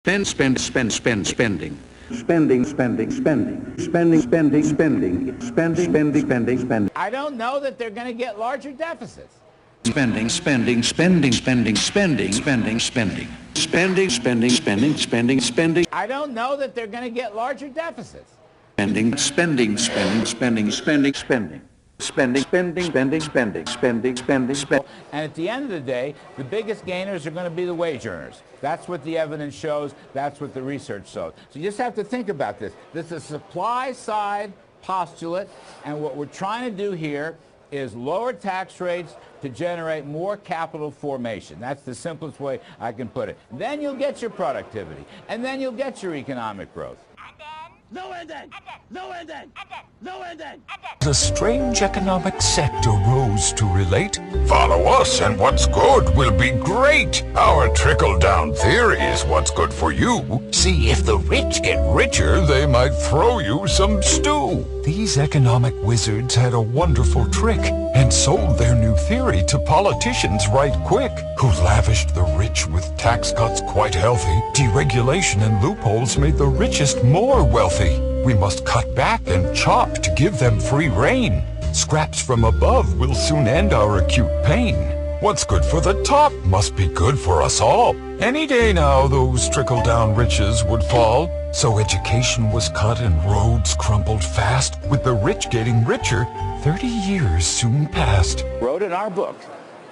Spending. Spending. I don't know that they're going to get larger deficits. Spending. I don't know that they're going to get larger deficits. Spending. And at the end of the day, the biggest gainers are going to be the wage earners. That's what the evidence shows. That's what the research shows. So you just have to think about this. This is a supply side postulate, and what we're trying to do here is lower tax rates to generate more capital formation. That's the simplest way I can put it. Then you'll get your productivity, and then you'll get your economic growth. No ending! No ending! No ending! A strange economic sector rose to relate. Follow us and what's good will be great. Our trickle-down theory is what's good for you. See, if the rich get richer, they might throw you some stew. These economic wizards had a wonderful trick and sold their new theory to politicians right quick, who lavished the rich with tax cuts quite healthy. Deregulation and loopholes made the richest more wealthy. We must cut back and chop to give them free rein. Scraps from above will soon end our acute pain. What's good for the top must be good for us all. Any day now those trickle-down riches would fall. So education was cut and roads crumbled fast. With the rich getting richer, 30 years soon passed. Wrote in our book,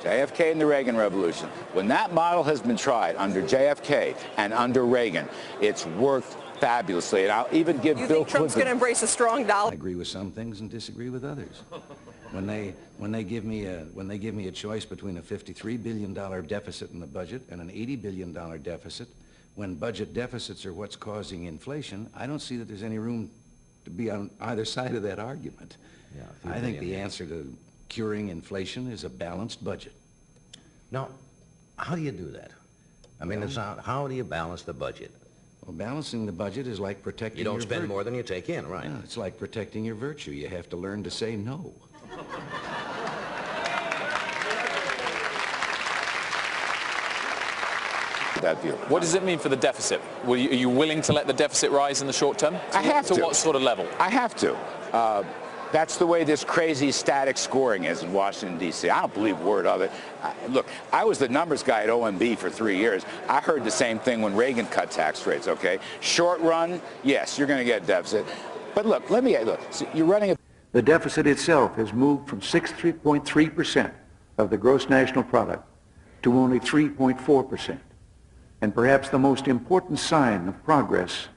JFK and the Reagan Revolution, when that model has been tried under JFK and under Reagan, it's worked fabulously. And I'll even give Bill Clinton... You think Trump's going to embrace a strong dollar? I agree with some things and disagree with others. When they give me a choice between a $53 billion deficit in the budget and an $80 billion deficit, when budget deficits are what's causing inflation, I don't see that there's any room to be on either side of that argument. Yeah, I think the answer to curing inflation is a balanced budget. Now, how do you do that? I mean, it's not, how do you balance the budget? Well, balancing the budget is like protecting You don't spend more than you take in, right? Yeah, it's like protecting your virtue. You have to learn to say no. That view. What does it mean for the deficit? Are you willing to let the deficit rise in the short term? I have to. To what sort of level? I have to. That's the way this crazy static scoring is in Washington, D.C. I don't believe a word of it. Look, I was the numbers guy at OMB for 3 years. I heard the same thing when Reagan cut tax rates, okay? Short run, yes, you're going to get a deficit. But look, so you're running a... The deficit itself has moved from 6.3% of the gross national product to only 3.4%. And perhaps the most important sign of progress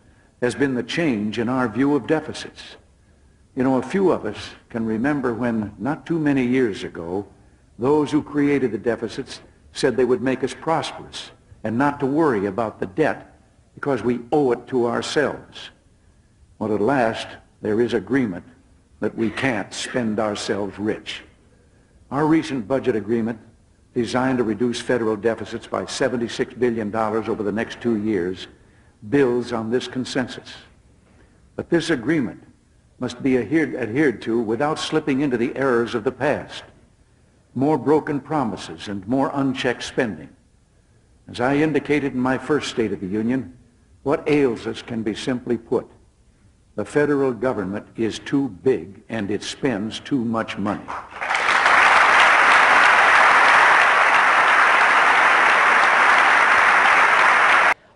has been the change in our view of deficits. You know, a few of us can remember when, not too many years ago, those who created the deficits said they would make us prosperous and not to worry about the debt because we owe it to ourselves. Well, at last, there is agreement that we can't spend ourselves rich. Our recent budget agreement, designed to reduce federal deficits by $76 billion over the next 2 years, builds on this consensus. But this agreement must be adhered to without slipping into the errors of the past. More broken promises and more unchecked spending. As I indicated in my first State of the Union, what ails us can be simply put. The federal government is too big and it spends too much money.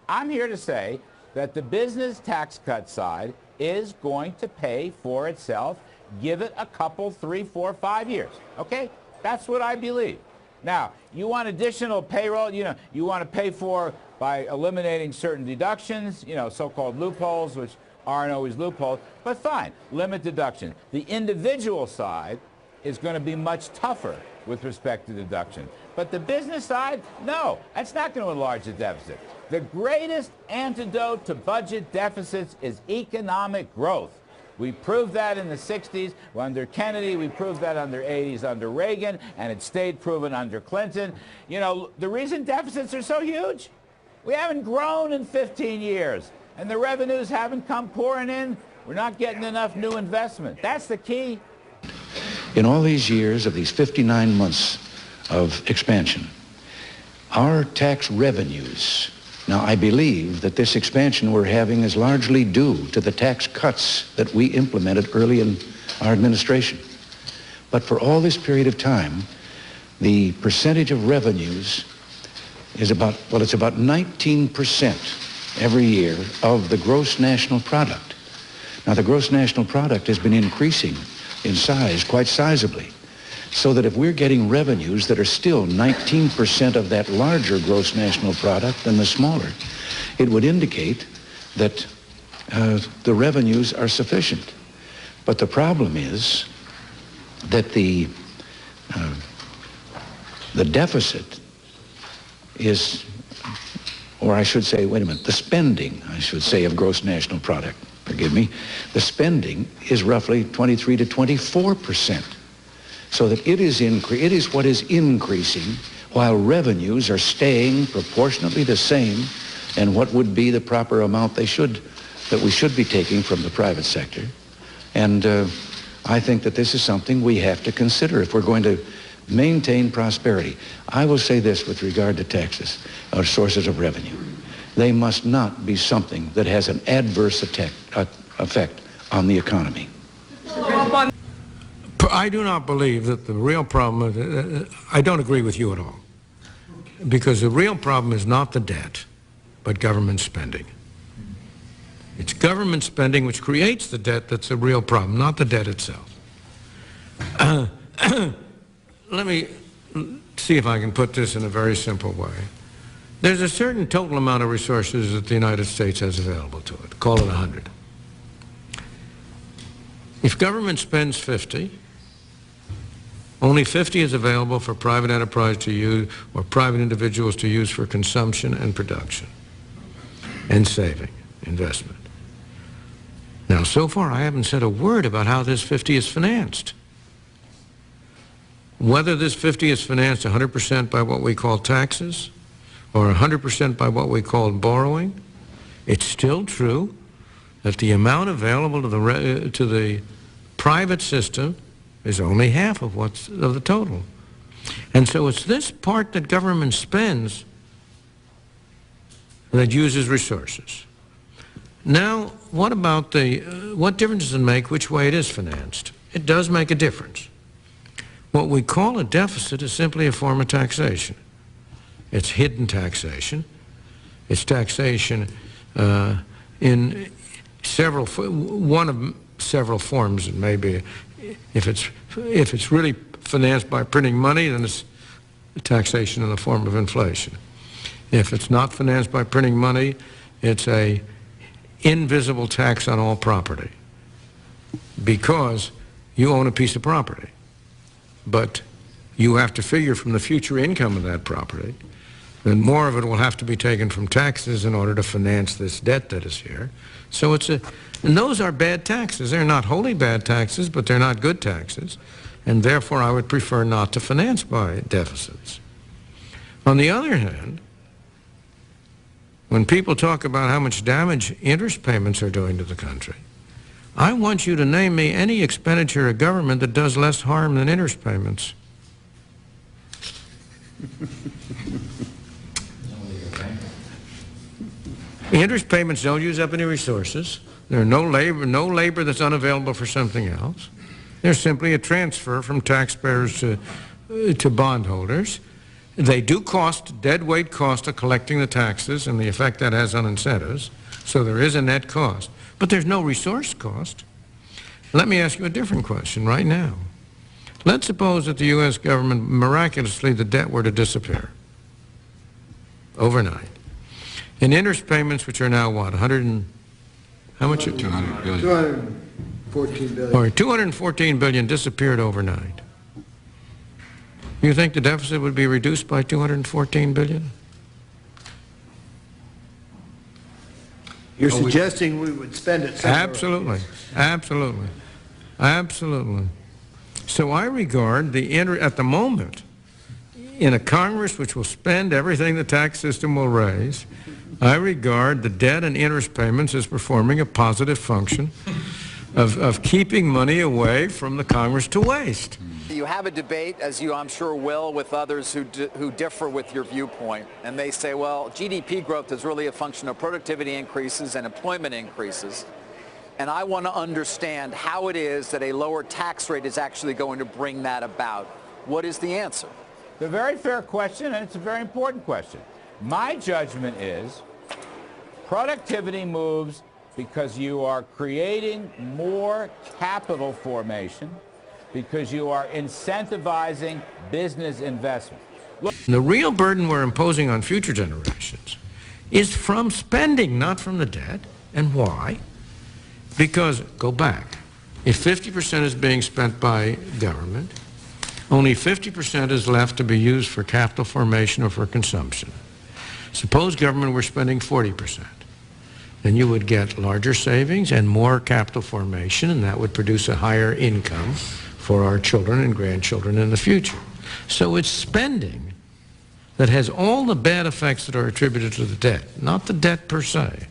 I'm here to say that the business tax cut side is going to pay for itself. Give it a couple, 3, 4, 5 years. Okay? That's what I believe. Now, you want additional payroll, you want to pay for by eliminating certain deductions, so-called loopholes, which aren't always loopholes, but fine, limit deduction. The individual side is going to be much tougher with respect to deduction. But the business side, no, that's not going to enlarge the deficit. The greatest antidote to budget deficits is economic growth. We proved that in the 60s under Kennedy. We proved that under 80s under Reagan, and it stayed proven under Clinton. The reason deficits are so huge, we haven't grown in 15 years, and the revenues haven't come pouring in. We're not getting enough new investment. That's the key. In all these years of these 59 months of expansion, our tax revenues Now, I believe that this expansion we're having is largely due to the tax cuts that we implemented early in our administration. But for all this period of time, the percentage of revenues is about, well, it's about 19% every year of the gross national product. Now, the gross national product has been increasing in size quite sizably, so that if we're getting revenues that are still 19% of that larger gross national product than the smaller, it would indicate that the revenues are sufficient. But the problem is that the deficit is, or I should say, wait a minute, the spending, I should say, of gross national product, forgive me, the spending is roughly 23 to 24%. So that it is what is increasing while revenues are staying proportionately the same and what would be the proper amount that we should be taking from the private sector. And I think that this is something we have to consider if we're going to maintain prosperity. I will say this with regard to taxes, or sources of revenue. They must not be something that has an adverse effect on the economy. I do not believe that the real problem, I don't agree with you at all, because the real problem is not the debt, but government spending. It's government spending which creates the debt that's the real problem, not the debt itself. Let me see if I can put this in a very simple way. There's a certain total amount of resources that the United States has available to it. Call it 100. If government spends 50, only 50 is available for private enterprise to use or private individuals to use for consumption and production and saving, investment. Now, so far, I haven't said a word about how this 50 is financed. Whether this 50 is financed 100% by what we call taxes or 100% by what we call borrowing, it's still true that the amount available to the private system is only half of the total. And so it's this part that government spends that uses resources. Now, what about what difference does it make which way it is financed? It does make a difference. What we call a deficit is simply a form of taxation. It's hidden taxation. It's taxation in one of several forms. It may be, if it's really financed by printing money, then it's taxation in the form of inflation. If it's not financed by printing money, it's a invisible tax on all property, because you own a piece of property, but you have to figure from the future income of that property, then more of it will have to be taken from taxes in order to finance this debt that is here. So and those are bad taxes. They're not wholly bad taxes, but they're not good taxes, and therefore I would prefer not to finance by deficits. On the other hand, when people talk about how much damage interest payments are doing to the country, I want you to name me any expenditure of government that does less harm than interest payments. Interest payments don't use up any resources. There's no labor that's unavailable for something else. They're simply a transfer from taxpayers to bondholders. They do cost, dead weight cost of collecting the taxes and the effect that has on incentives, so there is a net cost. But there's no resource cost. Let me ask you a different question right now. Let's suppose that the U.S. government, miraculously, the debt were to disappear overnight. And interest payments, which are now what, how much? 200 billion. 214 billion. All right, 214 billion disappeared overnight. You think the deficit would be reduced by 214 billion? You're suggesting we would spend it somewhere. Absolutely. Absolutely. Absolutely. So I regard at the moment, in a Congress which will spend everything the tax system will raise, I regard the debt and interest payments as performing a positive function of keeping money away from the Congress to waste. You have a debate, as you I'm sure will, with others who differ with your viewpoint, and they say, well, GDP growth is really a function of productivity increases and employment increases, and I want to understand how it is that a lower tax rate is actually going to bring that about. What is the answer? It's a very fair question, and it's a very important question. My judgment is productivity moves because you are creating more capital formation, because you are incentivizing business investment. Look, the real burden we're imposing on future generations is from spending, not from the debt. And why? Because, go back, if 50% is being spent by government, only 50% is left to be used for capital formation or for consumption. Suppose government were spending 40%. Then you would get larger savings and more capital formation, and that would produce a higher income for our children and grandchildren in the future. So it's spending that has all the bad effects that are attributed to the debt, not the debt per se.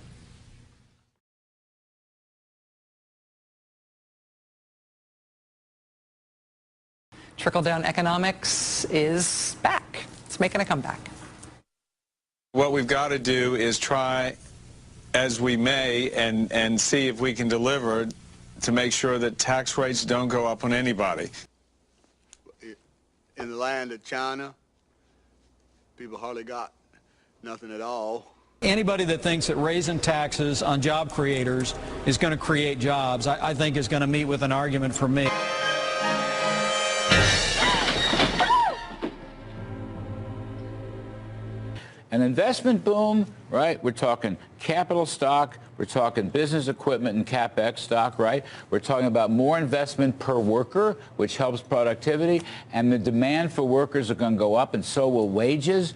Trickle-down economics is back. It's making a comeback. What we've got to do is try as we may and see if we can deliver to make sure that tax rates don't go up on anybody. In the land of China, people hardly got nothing at all. Anybody that thinks that raising taxes on job creators is going to create jobs, I think is going to meet with an argument from me. an investment boom, right? We're talking capital stock. We're talking business equipment and CapEx stock, right? We're talking about more investment per worker, which helps productivity, and the demand for workers are going to go up, and so will wages.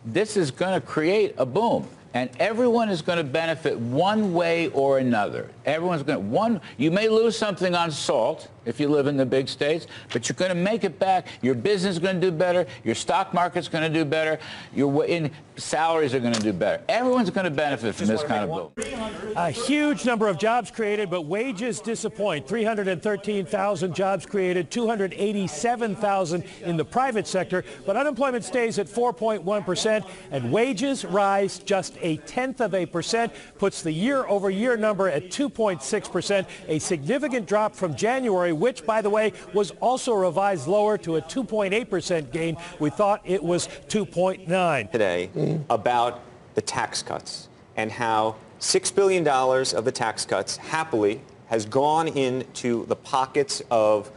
This is going to create a boom, and everyone is going to benefit one way or another. Everyone's going to, you may lose something on salt if you live in the big states, but you're going to make it back. Your business is going to do better. Your stock market's going to do better. Your salaries are going to do better. Everyone's going to benefit from this kind of boom. A huge number of jobs created, but wages disappoint. 313,000 jobs created, 287,000 in the private sector, but unemployment stays at 4.1%, and wages rise just 0.1%, puts the year-over-year number at 2.6%, a significant drop from January, which, by the way, was also revised lower to a 2.8% gain. We thought it was 2.9. Today about the tax cuts and how $6 billion of the tax cuts happily has gone into the pockets of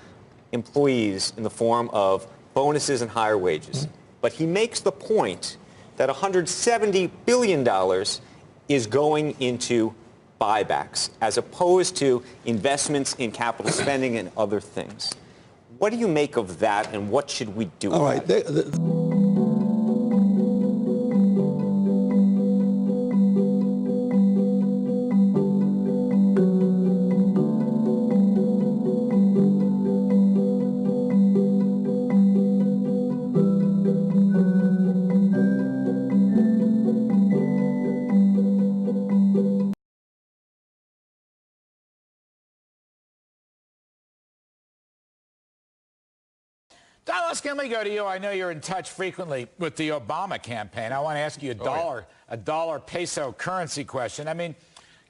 employees in the form of bonuses and higher wages. But he makes the point that $170 billion is going into buybacks as opposed to investments in capital spending and other things. What do you make of that, and what should we do about it? Dallas, can we go to you? I know you're in touch frequently with the Obama campaign. I want to ask you a dollar peso currency question. I mean,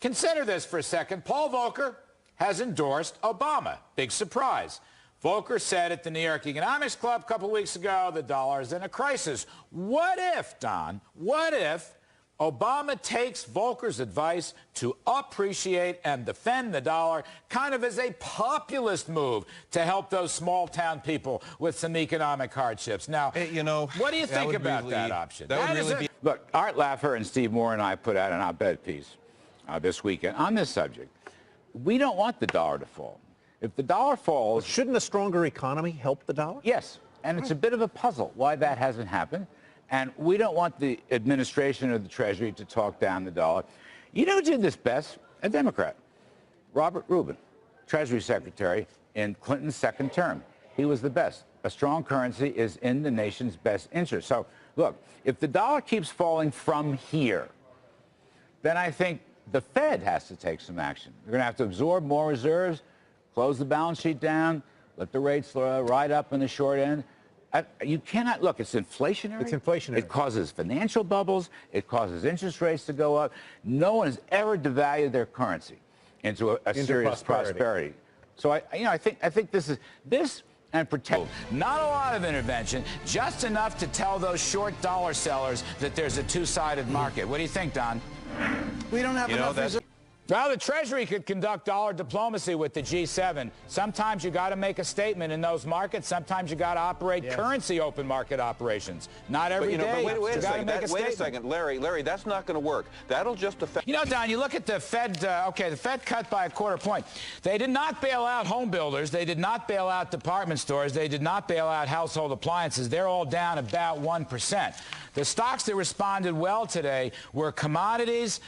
consider this for a second. Paul Volcker has endorsed Obama. Big surprise. Volcker said at the New York Economics Club a couple weeks ago, the dollar is in a crisis. What if, Don, what if Obama takes Volcker's advice to appreciate and defend the dollar kind of as a populist move to help those small-town people with some economic hardships? Now, you know, what do you think about that option? That would really be... Look, Art Laffer and Steve Moore and I put out an op-ed piece this weekend on this subject. We don't want the dollar to fall. If the dollar falls... Shouldn't a stronger economy help the dollar? Yes, and it's a bit of a puzzle why that hasn't happened. And we don't want the administration or the Treasury to talk down the dollar. You know who did this best? A Democrat. Robert Rubin, Treasury Secretary in Clinton's second term. He was the best. A strong currency is in the nation's best interest. So, look, if the dollar keeps falling from here, then I think the Fed has to take some action. They're going to have to absorb more reserves, close the balance sheet down, let the rates ride up in the short end. You cannot, look, it's inflationary. It's inflationary. It causes financial bubbles. It causes interest rates to go up. No one has ever devalued their currency into serious prosperity. So I think this and protect. Not a lot of intervention, just enough to tell those short dollar sellers that there's a two-sided market. What do you think, Don? We don't have enough reserves. Well, the Treasury could conduct dollar diplomacy with the G7. Sometimes you got to make a statement in those markets. Sometimes you got to operate currency open market operations. Not every day. But wait a second, Larry, that's not going to work. That'll just affect. You know, Don, you look at the Fed. The Fed cut by a quarter point. They did not bail out home builders. They did not bail out department stores. They did not bail out household appliances. They're all down about 1%. The stocks that responded well today were commodities.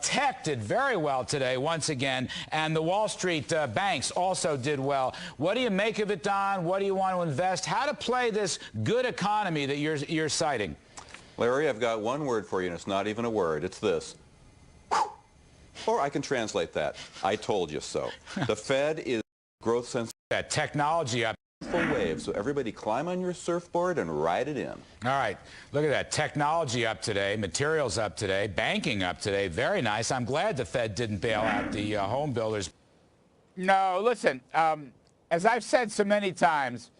Tech did very well today, once again, and the Wall Street banks also did well. What do you make of it, Don? What do you want to invest? How to play this good economy that you're citing? Larry, I've got one word for you, and it's not even a word. It's this. Or I can translate that. I told you so. The Fed is growth sensitive. That technology up. Wave, so everybody climb on your surfboard and ride it in. All right, look at that. Technology up today, materials up today, banking up today. Very nice. I'm glad the Fed didn't bail out the home builders. No, listen, as I've said so many times,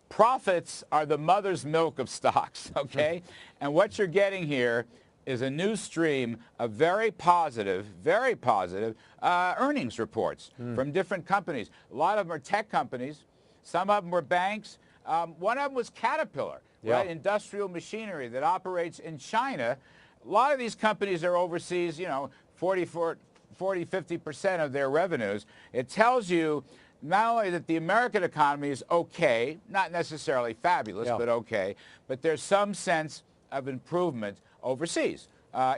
profits are the mother's milk of stocks, okay? And what you're getting here is a new stream of very positive earnings reports from different companies. A lot of them are tech companies. Some of them were banks. One of them was Caterpillar, right? Industrial machinery that operates in China. A lot of these companies are overseas, 40, 50% of their revenues. It tells you not only that the American economy is okay, not necessarily fabulous, but okay, but there's some sense of improvement overseas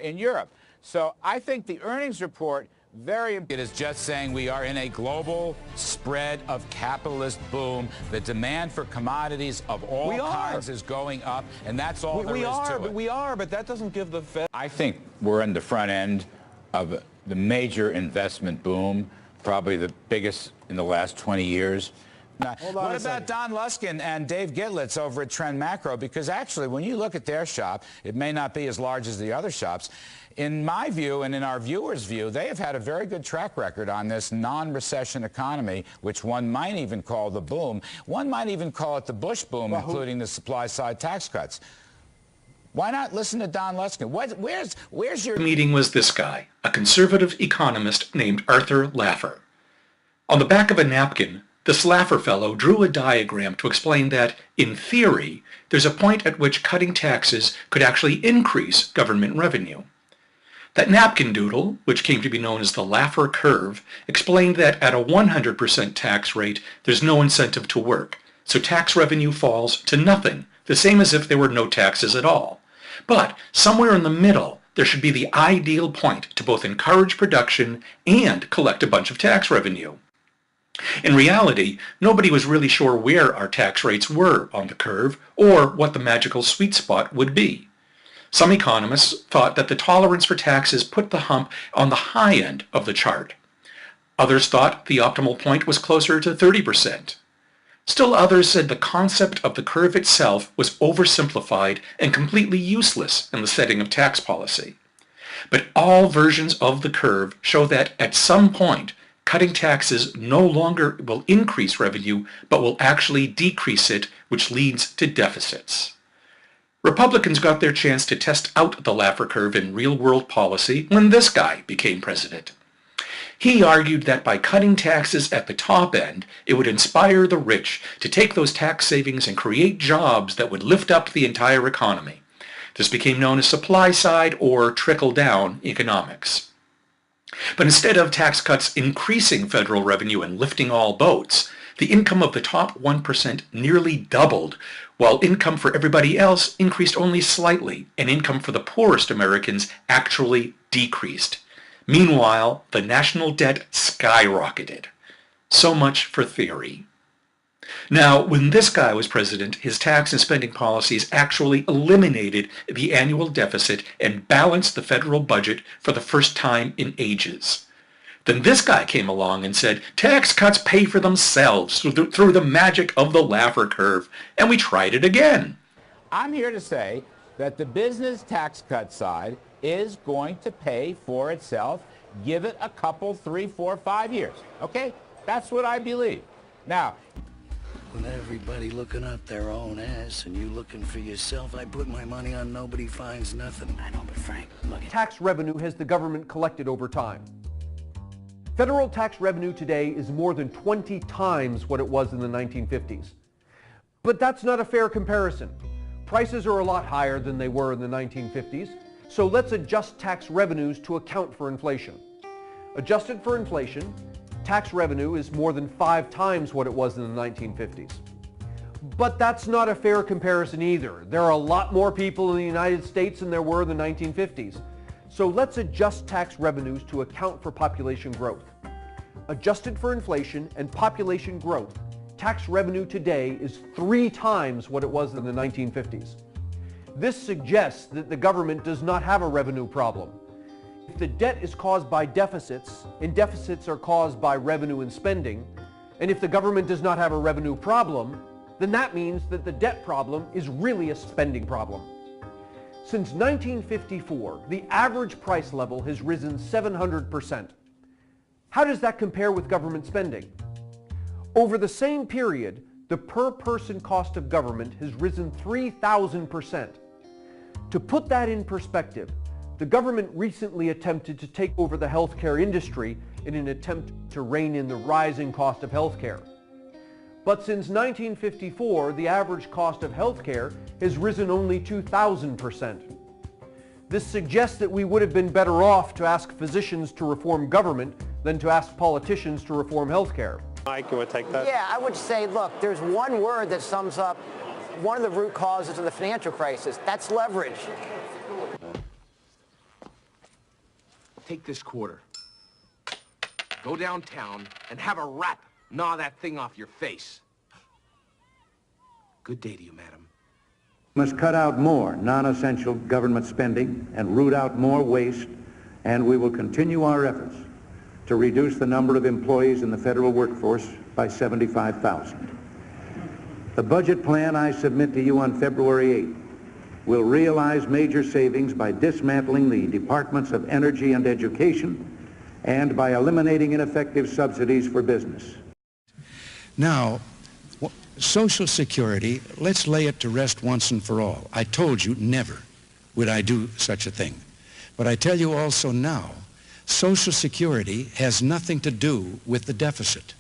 in Europe. So I think the earnings report it is just saying we are in a global spread of capitalist boom. The demand for commodities of all kinds is going up, and that's all there is to it. We are, but that doesn't give the Fed. I think we're in the front end of the major investment boom, probably the biggest in the last 20 years. Now, what about Don Luskin and Dave Gitlitz over at Trend Macro? Because actually, when you look at their shop, it may not be as large as the other shops. In my view and in our viewers' view, they have had a very good track record on this non-recession economy, which one might even call the boom. One might even call it the Bush boom, including the supply-side tax cuts. Why not listen to Don Luskin? Where's your... The meeting was this guy, a conservative economist named Arthur Laffer. On the back of a napkin, this Laffer fellow drew a diagram to explain that, in theory, there's a point at which cutting taxes could actually increase government revenue. That napkin doodle, which came to be known as the Laffer curve, explained that at a 100% tax rate, there's no incentive to work, so tax revenue falls to nothing, the same as if there were no taxes at all. But somewhere in the middle, there should be the ideal point to both encourage production and collect a bunch of tax revenue. In reality, nobody was really sure where our tax rates were on the curve or what the magical sweet spot would be. Some economists thought that the tolerance for taxes put the hump on the high end of the chart. Others thought the optimal point was closer to 30%. Still others said the concept of the curve itself was oversimplified and completely useless in the setting of tax policy. But all versions of the curve show that at some point, cutting taxes no longer will increase revenue, but will actually decrease it, which leads to deficits. Republicans got their chance to test out the Laffer curve in real-world policy when this guy became president. He argued that by cutting taxes at the top end, it would inspire the rich to take those tax savings and create jobs that would lift up the entire economy. This became known as supply-side or trickle-down economics. But instead of tax cuts increasing federal revenue and lifting all boats, the income of the top 1% nearly doubled, while income for everybody else increased only slightly, and income for the poorest Americans actually decreased. Meanwhile, the national debt skyrocketed. So much for theory. Now, when this guy was president, his tax and spending policies actually eliminated the annual deficit and balanced the federal budget for the first time in ages. Then this guy came along and said, tax cuts pay for themselves through the magic of the Laffer curve. And we tried it again. I'm here to say that the business tax cut side is going to pay for itself. Give it a couple, 3, 4, 5 years. Okay? That's what I believe. Now, with everybody looking up their own ass and you looking for yourself, I put my money on nobody finds nothing. I know, but Frank, look at... Tax revenue has the government collected over time. Federal tax revenue today is more than 20 times what it was in the 1950s. But that's not a fair comparison. Prices are a lot higher than they were in the 1950s, so let's adjust tax revenues to account for inflation. Adjusted for inflation, tax revenue is more than 5 times what it was in the 1950s. But that's not a fair comparison either. There are a lot more people in the United States than there were in the 1950s. So let's adjust tax revenues to account for population growth. Adjusted for inflation and population growth, tax revenue today is 3 times what it was in the 1950s. This suggests that the government does not have a revenue problem. If the debt is caused by deficits, and deficits are caused by revenue and spending, and if the government does not have a revenue problem, then that means that the debt problem is really a spending problem. Since 1954, the average price level has risen 700%. How does that compare with government spending? Over the same period, the per-person cost of government has risen 3,000%. To put that in perspective, the government recently attempted to take over the healthcare industry in an attempt to rein in the rising cost of healthcare. But since 1954, the average cost of healthcare has risen only 2,000%. This suggests that we would have been better off to ask physicians to reform government than to ask politicians to reform healthcare. Mike, you want to take that? Yeah, I would say, look, there's one word that sums up one of the root causes of the financial crisis. That's leverage. Take this quarter. Go downtown and have a rat gnaw that thing off your face. Good day to you, madam. We must cut out more non-essential government spending and root out more waste, and we will continue our efforts to reduce the number of employees in the federal workforce by 75,000. The budget plan I submit to you on February 8th will realize major savings by dismantling the Departments of Energy and Education and by eliminating ineffective subsidies for business. Now, Social Security, let's lay it to rest once and for all. I told you never would I do such a thing. But I tell you also now, Social Security has nothing to do with the deficit.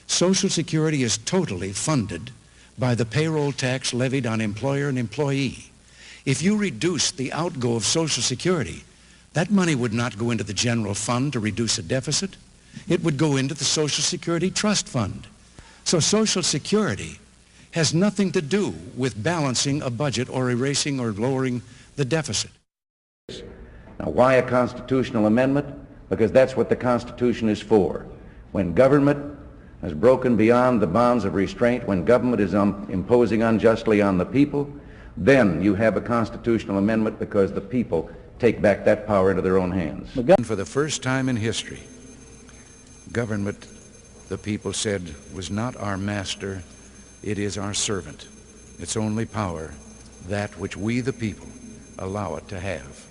Social Security is totally funded by the payroll tax levied on employer and employee. If you reduce the outgo of Social Security, that money would not go into the general fund to reduce a deficit. It would go into the Social Security Trust Fund. So Social Security has nothing to do with balancing a budget or erasing or lowering the deficit. Now, why a constitutional amendment? Because that's what the Constitution is for. When government has broken beyond the bounds of restraint, when government is imposing unjustly on the people, then you have a constitutional amendment because the people take back that power into their own hands. For the first time in history, government, the people said, was not our master, it is our servant. Its only power, that which we the people allow it to have.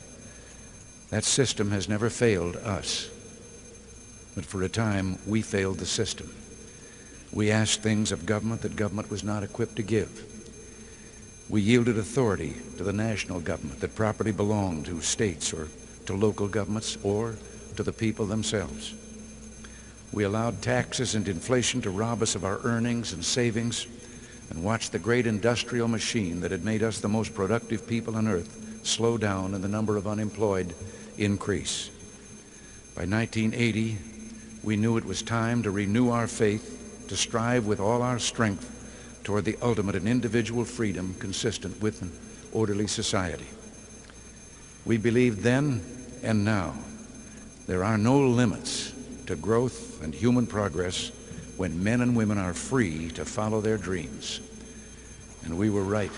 That system has never failed us, but for a time we failed the system. We asked things of government that government was not equipped to give. We yielded authority to the national government that properly belonged to states or to local governments or to the people themselves. We allowed taxes and inflation to rob us of our earnings and savings and watched the great industrial machine that had made us the most productive people on earth slow down and the number of unemployed increase. By 1980, we knew it was time to renew our faith, to strive with all our strength toward the ultimate in individual freedom consistent with an orderly society. We believed then and now there are no limits to growth and human progress when men and women are free to follow their dreams. And we were right.